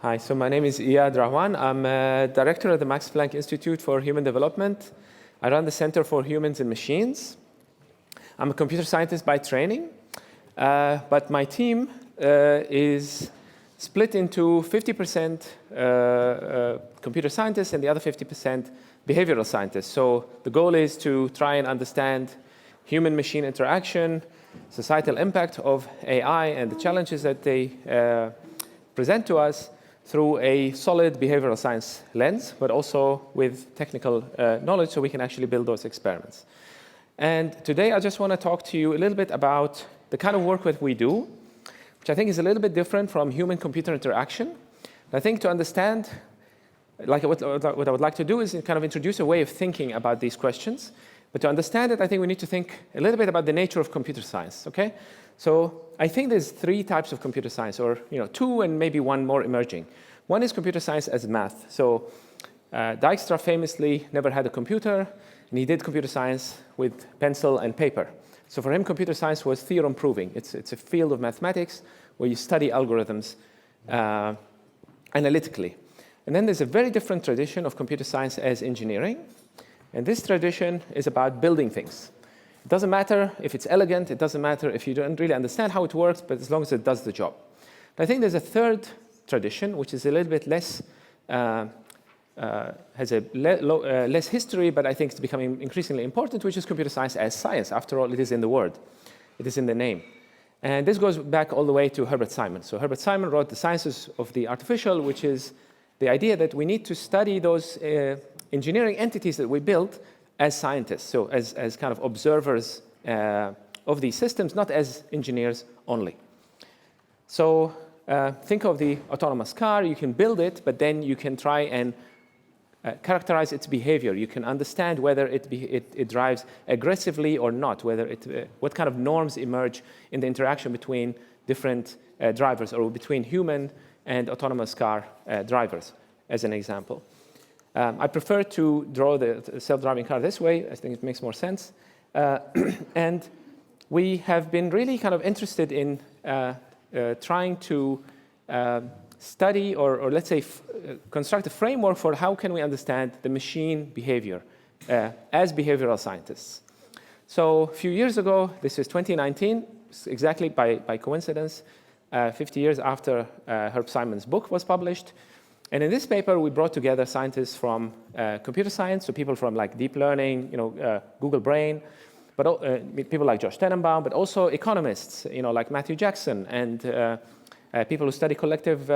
Hi, so my name is Iyad Rahwan. I'm a director at the Max Planck Institute for Human Development. I run the Center for Humans and Machines. I'm a computer scientist by training, but my team is split into 50% computer scientists and the other 50% behavioral scientists. So the goal is to try and understand human-machine interaction, societal impact of AI, and the challenges that they present to us through a solid behavioral science lens, but also with technical knowledge so we can actually build those experiments. And today I just want to talk to you a little bit about the kind of work that we do, which I think is a little bit different from human-computer interaction. I think to understand, like what I would like to do is kind of introduce a way of thinking about these questions. But to understand it, I think we need to think a little bit about the nature of computer science, okay? So I think there's three types of computer science, or two and maybe one more emerging. One is computer science as math. So Dijkstra famously never had a computer, and he did computer science with pencil and paper. So for him, computer science was theorem proving. It's a field of mathematics where you study algorithms analytically. And then there's a very different tradition of computer science as engineering. And this tradition is about building things. It doesn't matter if it's elegant. It doesn't matter if you don't really understand how it works, but as long as it does the job. I think there's a third tradition, which is a little bit less, has a less history, but I think it's becoming increasingly important, which is computer science as science. After all, it is in the word. It is in the name. And this goes back all the way to Herbert Simon. So Herbert Simon wrote The Sciences of the Artificial, which is the idea that we need to study those engineering entities that we build as scientists, so as kind of observers of these systems, not as engineers only. So think of the autonomous car. You can build it, but then you can try and characterize its behavior. You can understand whether it drives aggressively or not, whether what kind of norms emerge in the interaction between different drivers or between human and autonomous car drivers, as an example. I prefer to draw the self-driving car this way. I think it makes more sense. And we have been really kind of interested in trying to study or let's say, construct a framework for how can we understand the machine behavior as behavioral scientists. So a few years ago, this is 2019, exactly by coincidence, 50 years after Herb Simon's book was published. And in this paper, we brought together scientists from computer science, so people from like deep learning, Google Brain, but people like Josh Tenenbaum, but also economists, like Matthew Jackson, and people who study collective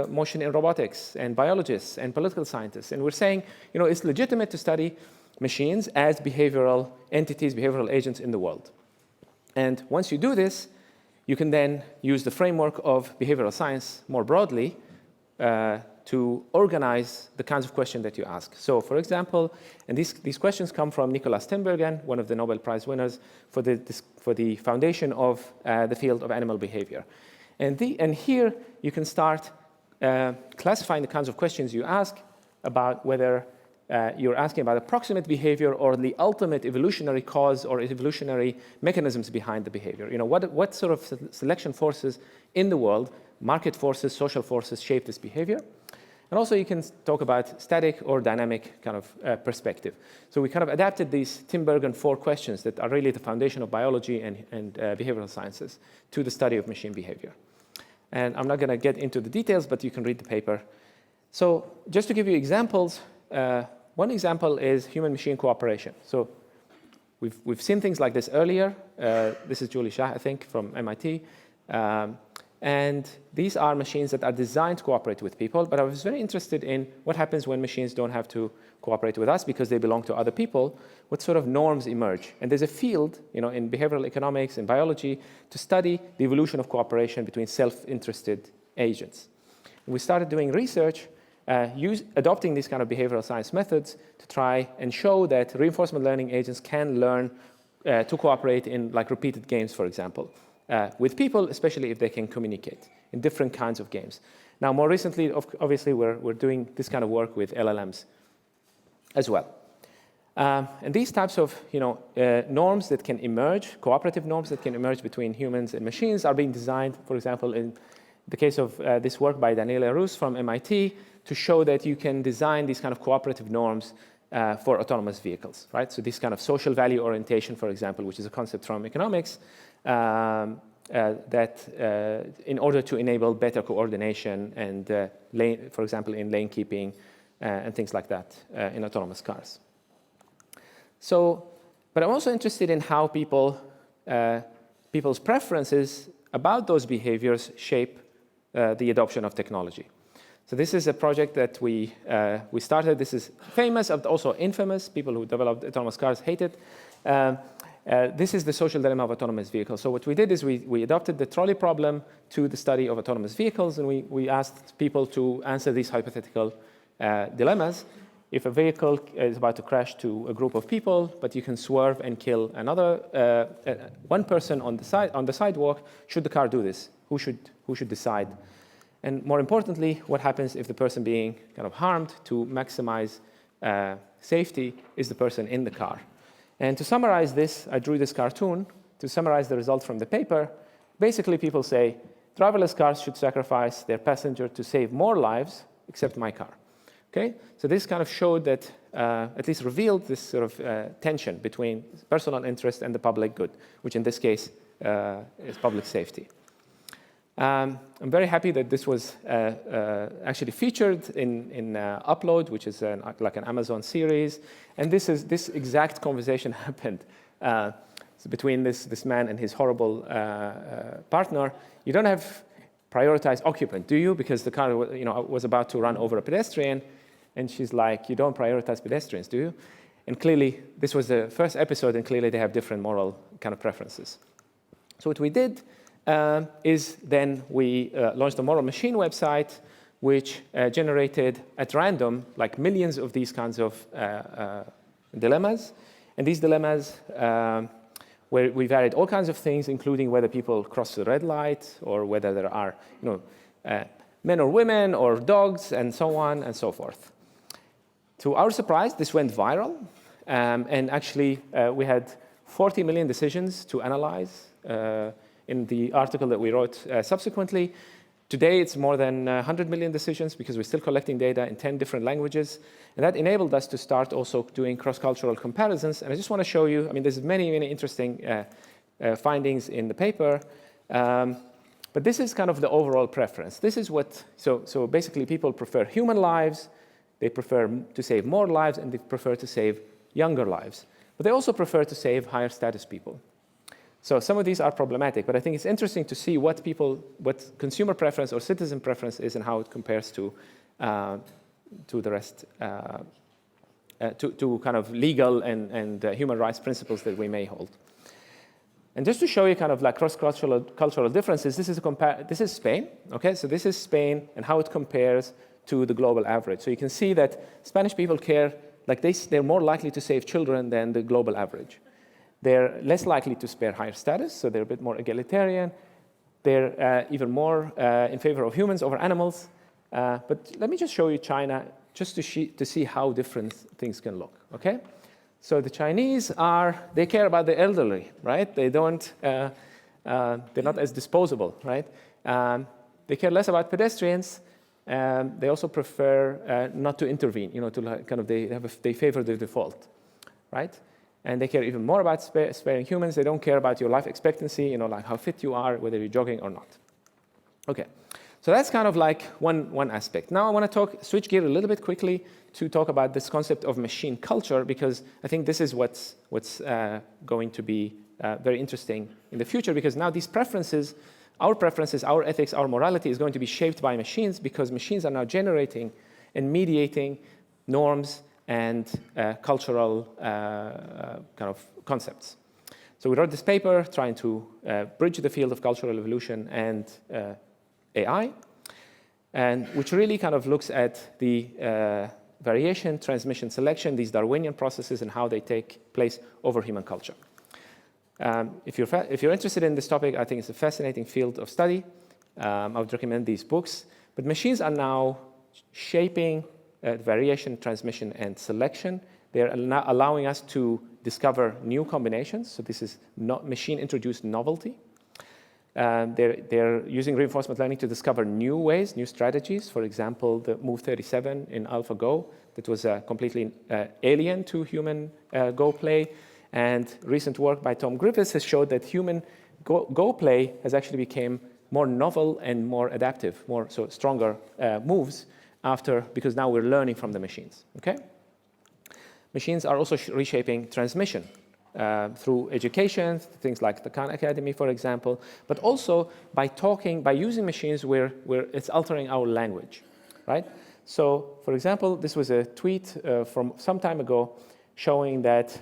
motion in robotics, and biologists, and political scientists. And we're saying, it's legitimate to study machines as behavioral entities, behavioral agents in the world. And once you do this, you can then use the framework of behavioral science more broadly to organize the kinds of questions that you ask. So, for example, and these questions come from Nicholas Tinbergen, one of the Nobel Prize winners for the foundation of the field of animal behavior. And here you can start classifying the kinds of questions you ask about whether you're asking about approximate behavior or the ultimate evolutionary cause or evolutionary mechanisms behind the behavior. What sort of selection forces in the world, market forces, social forces shape this behavior? And also you can talk about static or dynamic kind of perspective. So we kind of adapted these Tinbergen 4 questions that are really the foundation of biology and behavioral sciences to the study of machine behavior. And I'm not going to get into the details, but you can read the paper. So just to give you examples, one example is human-machine cooperation. So we've seen things like this earlier. This is Julie Shah, I think, from MIT. And these are machines that are designed to cooperate with people. But I was very interested in what happens when machines don't have to cooperate with us because they belong to other people. What sort of norms emerge? And there's a field, in behavioral economics and biology to study the evolution of cooperation between self-interested agents. And we started doing research adopting these kind of behavioral science methods to try and show that reinforcement learning agents can learn to cooperate in like repeated games, for example. With people, especially if they can communicate in different kinds of games. Now, more recently, obviously, we're doing this kind of work with LLMs as well. And these types of norms that can emerge, cooperative norms that can emerge between humans and machines are being designed, for example, in the case of this work by Daniela Rus from MIT to show that you can design these kind of cooperative norms for autonomous vehicles, right? So this kind of social value orientation, for example, which is a concept from economics, that in order to enable better coordination and, for example, in lane keeping and things like that in autonomous cars. So, but I'm also interested in how people's preferences about those behaviors shape the adoption of technology. So this is a project that we started. This is famous, also infamous. People who developed autonomous cars hate it. This is the social dilemma of autonomous vehicles. So what we did is we adopted the trolley problem to the study of autonomous vehicles, and we asked people to answer these hypothetical dilemmas. If a vehicle is about to crash to a group of people, but you can swerve and kill another one person on the sidewalk, should the car do this? Who should decide? And more importantly, what happens if the person being kind of harmed to maximize safety is the person in the car? And to summarize this, I drew this cartoon to summarize the results from the paper. Basically, people say driverless cars should sacrifice their passenger to save more lives, except my car. Okay? So this kind of showed that, at least revealed this sort of tension between personal interest and the public good, which in this case is public safety. I'm very happy that this was actually featured in Upload, which is like an Amazon series. And this exact conversation happened so between this man and his horrible partner. You don't have prioritized occupant, do you? Because the car was about to run over a pedestrian. And she's like, you don't prioritize pedestrians, do you? And clearly, this was the first episode, and clearly they have different moral kind of preferences. So what we did is then we launched a moral machine website, which generated at random like millions of these kinds of dilemmas. And these dilemmas, where we varied all kinds of things, including whether people cross the red light or whether there are men or women or dogs and so on and so forth. To our surprise, this went viral. And actually, we had 40 million decisions to analyze in the article that we wrote subsequently. Today, it's more than 100 million decisions because we're still collecting data in 10 different languages. And that enabled us to start also doing cross-cultural comparisons. And I just want to show you, there's many, many interesting findings in the paper. But this is kind of the overall preference. This is what, so basically people prefer human lives, they prefer to save more lives, and they prefer to save younger lives. But they also prefer to save higher status people. So some of these are problematic, but I think it's interesting to see what consumer preference or citizen preference is and how it compares to the rest, to kind of legal and human rights principles that we may hold. And just to show you kind of like cross-cultural differences, this is Spain, okay? So this is Spain and how it compares to the global average. So you can see that Spanish people care, like they're more likely to save children than the global average. They're less likely to spare higher status, so they're a bit more egalitarian. They're even more in favor of humans over animals. But let me just show you China, just to see how different things can look, okay? So the Chinese they care about the elderly, right? They don't, they're not as disposable, right? They care less about pedestrians. They also prefer not to intervene, they favor the default, right? And they care even more about sparing humans. They don't care about your life expectancy, like how fit you are, whether you're jogging or not. Okay, so that's kind of like one aspect. Now I want to switch gear a little bit quickly to talk about this concept of machine culture, because I think this is what's going to be very interesting in the future, because now these preferences, our ethics, our morality is going to be shaped by machines, because machines are now generating and mediating norms and cultural kind of concepts. So we wrote this paper trying to bridge the field of cultural evolution and AI, and which really kind of looks at the variation, transmission, selection, these Darwinian processes and how they take place over human culture. If you're interested in this topic, I think it's a fascinating field of study. I would recommend these books. But machines are now shaping variation, transmission, and selection. They're now allowing us to discover new combinations. So this is not machine-introduced novelty. They're using reinforcement learning to discover new ways, new strategies. For example, the move 37 in AlphaGo, that was completely alien to human Go play. And recent work by Tom Griffiths has showed that human Go play has actually become more novel and more adaptive, so stronger moves because now we're learning from the machines, okay? Machines are also reshaping transmission through education, things like the Khan Academy, for example, but also by using machines where it's altering our language, right? So, for example, this was a tweet from some time ago showing that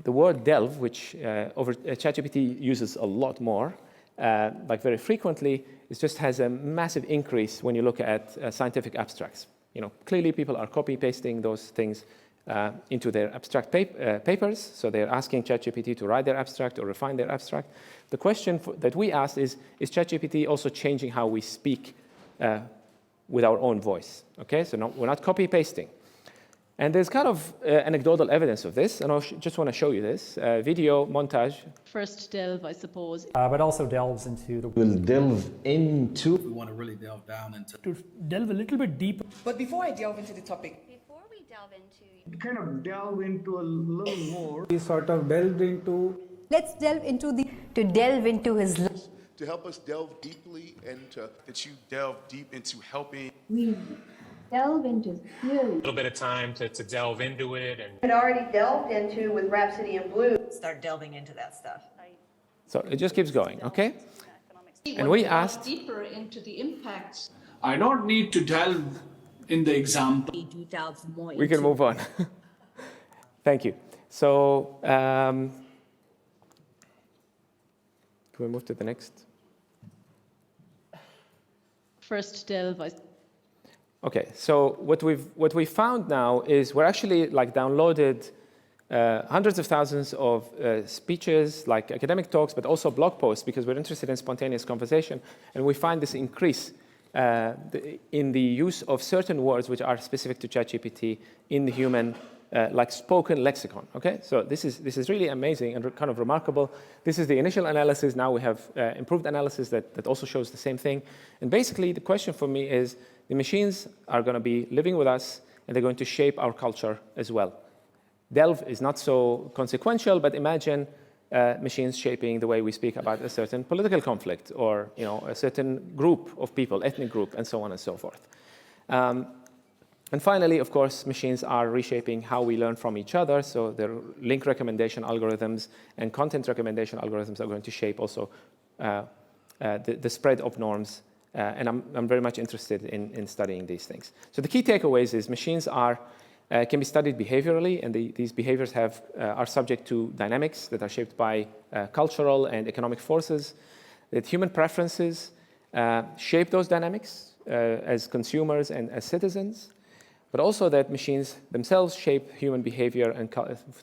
the word delve, which ChatGPT uses a lot more, like very frequently, it just has a massive increase when you look at scientific abstracts. Clearly people are copy-pasting those things into their abstract papers, so they're asking ChatGPT to write their abstract or refine their abstract. The question that we asked is ChatGPT also changing how we speak with our own voice? Okay, so we're not copy-pasting. And there's kind of anecdotal evidence of this, and I just want to show you this video montage. First delve, I suppose. But also delves into the... We'll delve into... We want to really delve down into... To delve a little bit deeper. But before I delve into the topic... Before we delve into... Kind of delve into a little more. We sort of delved into... Let's delve into to delve into his life. To help us delve deeply and that you delve deep into helping... We delve into theory. A little bit of time to delve into it. And had already delved into with Rhapsody in Blue. Start delving into that stuff. So it just keeps going, okay? And we asked... deeper into the impacts. I don't need to delve in the example. We can move on. Thank you. So, can we move to the next? First delve, Okay, so what we found now is we're actually downloaded hundreds of thousands of speeches, like academic talks, but also blog posts, because we're interested in spontaneous conversation, and we find this increase in the use of certain words which are specific to ChatGPT in the human, spoken lexicon. Okay, so this is really amazing and kind of remarkable. This is the initial analysis. Now we have improved analysis that also shows the same thing. And basically, the question for me is: the machines are going to be living with us, and they're going to shape our culture as well. Delve is not so consequential, but imagine machines shaping the way we speak about a certain political conflict, or a certain group of people, ethnic group, and so on and so forth. And finally, of course, machines are reshaping how we learn from each other. So their link recommendation algorithms and content recommendation algorithms are going to shape also the spread of norms. And I'm very much interested in studying these things. So the key takeaways is machines can be studied behaviorally, and these behaviors are subject to dynamics that are shaped by cultural and economic forces, that human preferences shape those dynamics as consumers and as citizens, but also that machines themselves shape human behavior and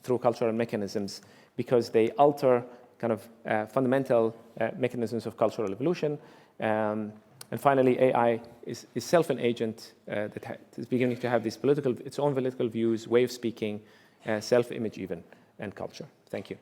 through cultural mechanisms, because they alter kind of fundamental mechanisms of cultural evolution. And finally, AI is self an agent that is beginning to have its own political views, way of speaking, self-image even, and culture. Thank you.